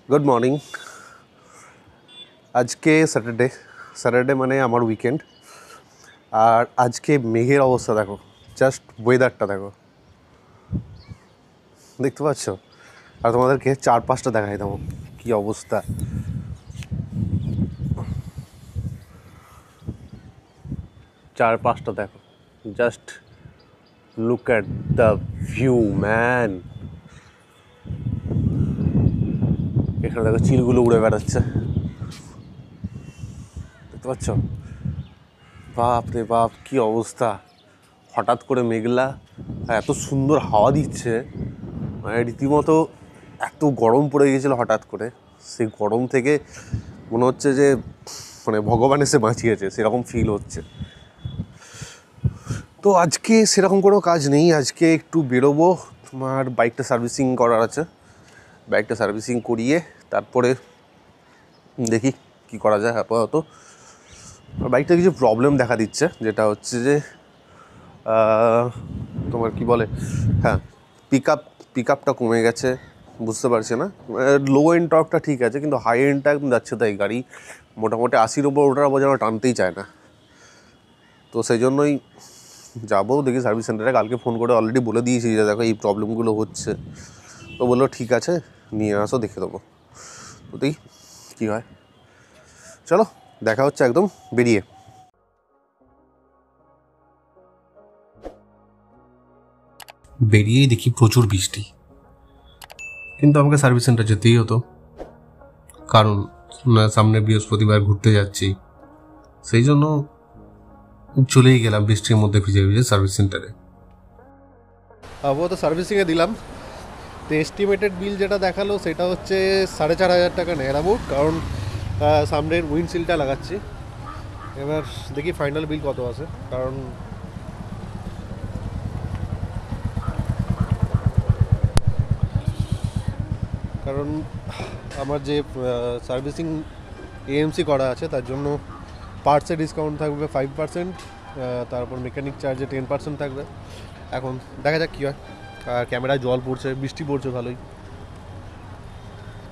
Good morning. आज के Saturday माने आमार उइकेंड और आज के मेघेर अवस्था देखो, जस्ट वेदारटा देखो, देखते पाচ্ছ और तुम्हादेरके चार पाँचटा देखाई देबो कि अवस्था। चार पाँचटा देखो, just look at the view man. এখানে দেখো চিলগুলো উড়ে বেড়াচ্ছে, দেখতে পাচ্ছ? বাপ রে বাপ কি অবস্থা! হঠাৎ করে মেঘলা, এত সুন্দর হাওয়া দিচ্ছে, মানে রীতিমতো এত গরম পড়ে গিয়েছিল হঠাৎ করে। সেই গরম থেকে মনে হচ্ছে যে মানে ভগবান এসে বাঁচিয়েছে, সেরকম ফিল হচ্ছে। তো আজকে সেরকম কোনো কাজ নেই, আজকে একটু বেরোবো, তোমার বাইকটা সার্ভিসিং করার আছে। বাইকটা সার্ভিসিং করিয়ে তারপরে দেখি কি করা যায়। আপাতত বাইকটা কিছু প্রবলেম দেখা দিচ্ছে, যেটা হচ্ছে যে তোমার কি বলে, হ্যাঁ, পিক আপটা কমে গেছে, বুঝতে পারছি না। লো এন্ড টর্কটা ঠিক আছে, কিন্তু হাই এন্ডটা একদম যাচ্ছে তাই। গাড়ি মোটামুটি 80-র উপর ওঠার পর যেন টানতেই চায় না। তো সেই জন্যই যাবো দেখি সার্ভিস সেন্টারে। কালকে ফোন করে অলরেডি বলে দিয়েছি যে দেখো এই প্রবলেমগুলো হচ্ছে। তো বললো ঠিক আছে, নিয়ে আসো, দেখে দেবো। তো দেখি কী হয়। চলো দেখা হচ্ছে একদম বেরিয়ে। বেরিয়েই দেখি প্রচুর বৃষ্টি, কিন্তু আমাকে সার্ভিস সেন্টার যেতেই হতো, কারণ সামনে বৃহস্পতিবার ঘুরতে যাচ্ছি। সেই জন্য চলেই গেলাম বৃষ্টির মধ্যে ভিজে ভিজে সার্ভিস সেন্টারে। আপাতত সার্ভিসিংয়ে দিলাম। তো এস্টিমেটেড বিল যেটা দেখালো সেটা হচ্ছে 4,500 টাকা নেয় অ্যাবাউট, কারণ সামনের উইন্ডশিল্ডটা লাগাচ্ছি। এবার দেখি ফাইনাল বিল কত আছে, কারণ আমার যে সার্ভিসিং এএমসি করা আছে তার জন্য পার্টসে ডিসকাউন্ট থাকবে 5%, তারপর মেকানিক চার্জে 10% থাকবে। এখন দেখা যাক কী হয়। আর ক্যামেরায় জল পড়ছে, বৃষ্টি পড়ছে ভালোই।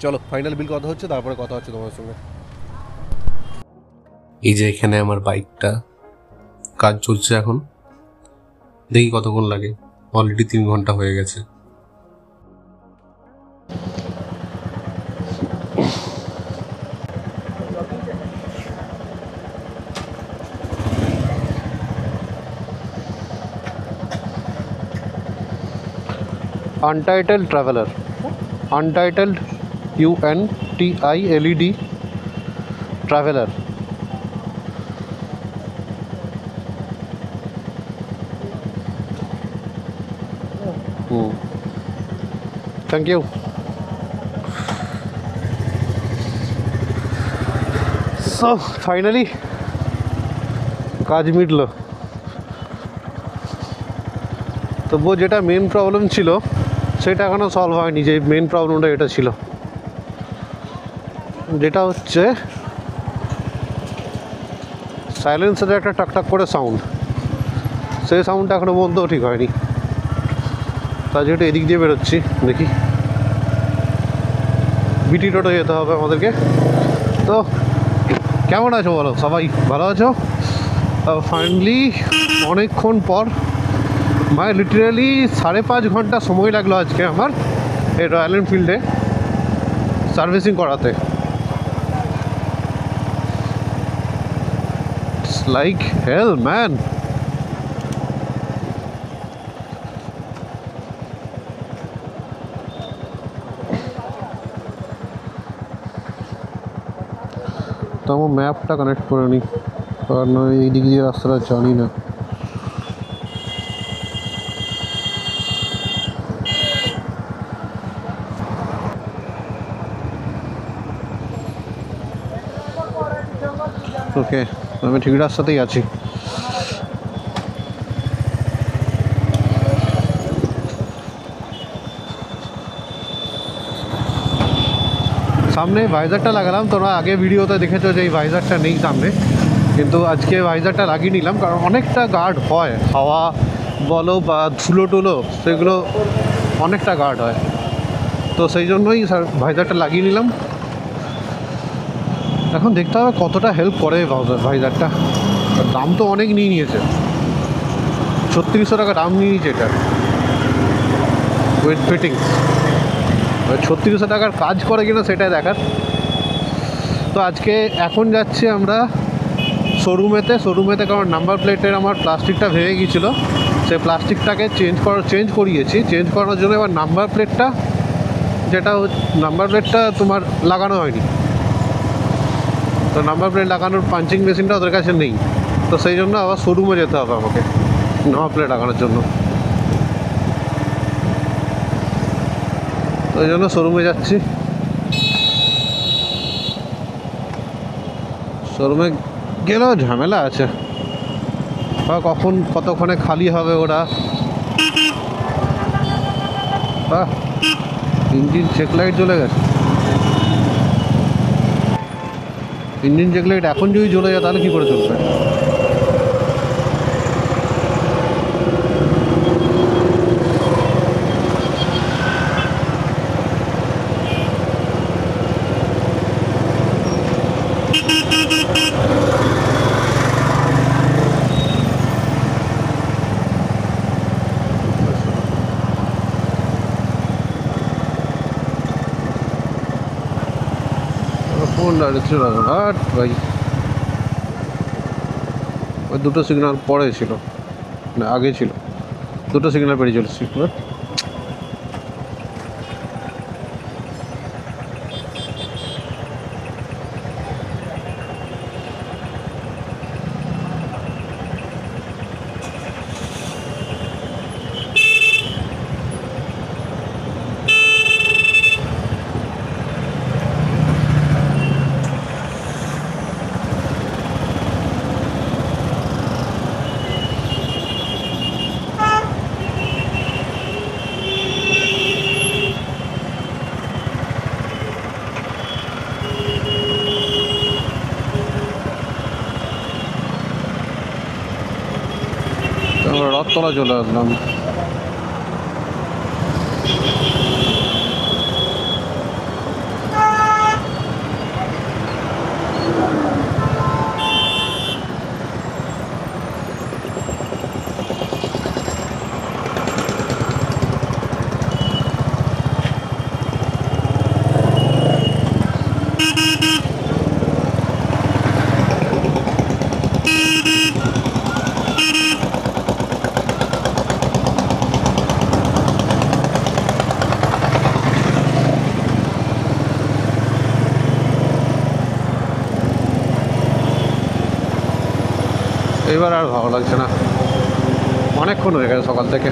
চলো ফাইনাল বিল কত হচ্ছে তারপরে কথা হচ্ছে তোমার সঙ্গে। এই যে এখানে আমার বাইকটা কাজ চলছে এখন, দেখি কতক্ষণ লাগে। অলরেডি 3 ঘন্টা হয়ে গেছে। Untitled Traveler, Untitled UNTILED Traveler। Thank you. So finally কাজ মিটলো। তবুও যেটা মেন প্রবলেম ছিল সেটা এখনও সলভ হয়নি। যে মেন প্রবলেমটা এটা ছিল, যেটা হচ্ছে সাইলেন্সারে একটা টাকটাক করে সাউন্ড, সেই সাউন্ডটা এখনও পর্যন্ত ঠিক হয়নি। তাই যেটা এদিক দিয়ে বেরোচ্ছি, দেখি বিটি রোডে যেতে হবে আমাদেরকে। তো কেমন আছো বলো, সবাই ভালো আছো? ফাইনালি অনেকক্ষণ পর, মানে লিটারালি 5.5 ঘন্টা সময় লাগলো আজকে আমার এই রয়্যাল এনফিল্ডে সার্ভিসিং করাতে। It's like hell man. তো আমার ম্যাপটা কানেক্ট করে নিই, কারণ এই দিক দিয়ে রাস্তাটা জানি না। ওকে, আমি ঠিক রাস্তাতেই আছি। সামনে ভাইজারটা লাগালাম, তোমরা আগে ভিডিওতে দেখেছো যে এই ভাইজারটা নেই সামনে, কিন্তু আজকে ভাইজারটা লাগিয়ে নিলাম, কারণ অনেকটা গার্ড হয়, হাওয়া বলো বা ধুলো টুলো, সেগুলো অনেকটা গার্ড হয়। তো সেই জন্যই ভাইজারটা লাগিয়ে নিলাম। এখন দেখতে হবে কতটা হেল্প করে ভাইজারটা। দাম তো অনেক নিয়ে নিয়েছে, 3600 টাকা দাম নিয়ে নিয়েছে এটা উইথ ফিটিংস। 3600 টাকার কাজ করে কিনা সেটাই দেখার। তো আজকে এখন যাচ্ছি আমরা শোরুমেতে, কারণ নাম্বার প্লেটের আমার প্লাস্টিকটা ভেঙে গিয়েছিলো, সেই প্লাস্টিকটাকে চেঞ্জ করানোর জন্য এবার নাম্বার প্লেটটা তোমার লাগানো হয়নি। তো নাম্বার প্লেট লাগানোর পাঞ্চিং মেশিনটা ওদের কাছে নেই, তো সেই জন্য আবার শোরুমে যেতে হবে আমাকে নাম্বার প্লেট লাগানোর জন্য। তো এই জন্য শোরুমে যাচ্ছি। শোরুমে গেলেও ঝামেলা আছে, কতক্ষণে খালি হবে ওরা। ইঞ্জিন চেক লাইট জ্বলে গেছে। ইঞ্জিন চেক লাইট এখন যদি জ্বলে যায় তাহলে কী করে চলবে? ভাই ওই দুটো সিগন্যাল পরে ছিল, না আগে ছিল, দুটো সিগন্যাল পেরিয়ে চলেছি। আমরা রথতলা চলে আসলাম। এবার আর ভালো লাগছে না, অনেকক্ষণ হয়ে গেছে সকাল থেকে।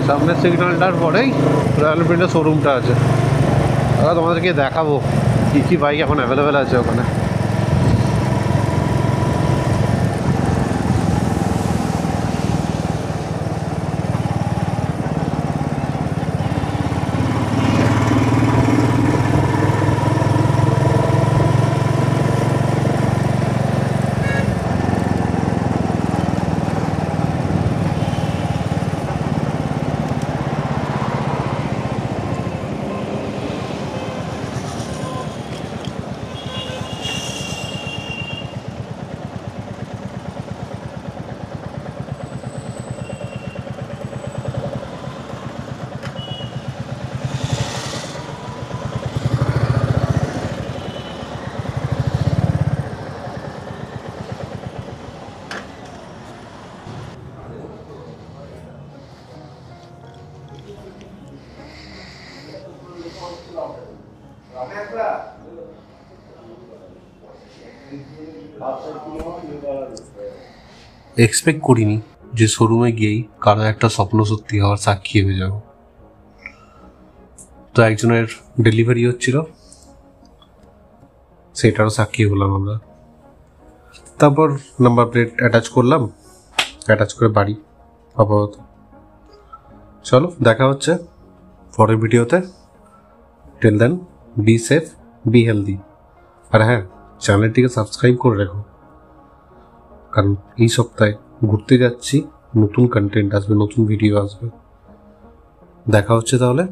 সামনের সিগন্যালটার পরেই রয়্যাল এনফিল্ডের শোরুমটা আছে। তোমাদেরকে দেখাবো কী কী বাইক এখন অ্যাভেলেবেল আছে ওখানে। এক্সপেক্ট করিনি যে শোরুমে গিয়েই কারো একটা স্বপ্ন সত্যি হওয়ার সাক্ষী হয়ে যাব। তো একজনের ডেলিভারি হচ্ছিল, সেটারও সাক্ষী হলাম আমরা। তারপর নাম্বার প্লেট অ্যাটাচ করলাম, অ্যাটাচ করে বাড়ি আপাতত। চলো দেখা হচ্ছে পরের ভিডিওতে। Till then be safe, be healthy. আর হ্যাঁ, চ্যানেলটিকে সাবস্ক্রাইব করে রেখো, কারণ এই সপ্তাহে ঘুরতে যাচ্ছি, নতুন কন্টেন্ট আসবে, নতুন ভিডিও আসবে। দেখা হচ্ছে তাহলে।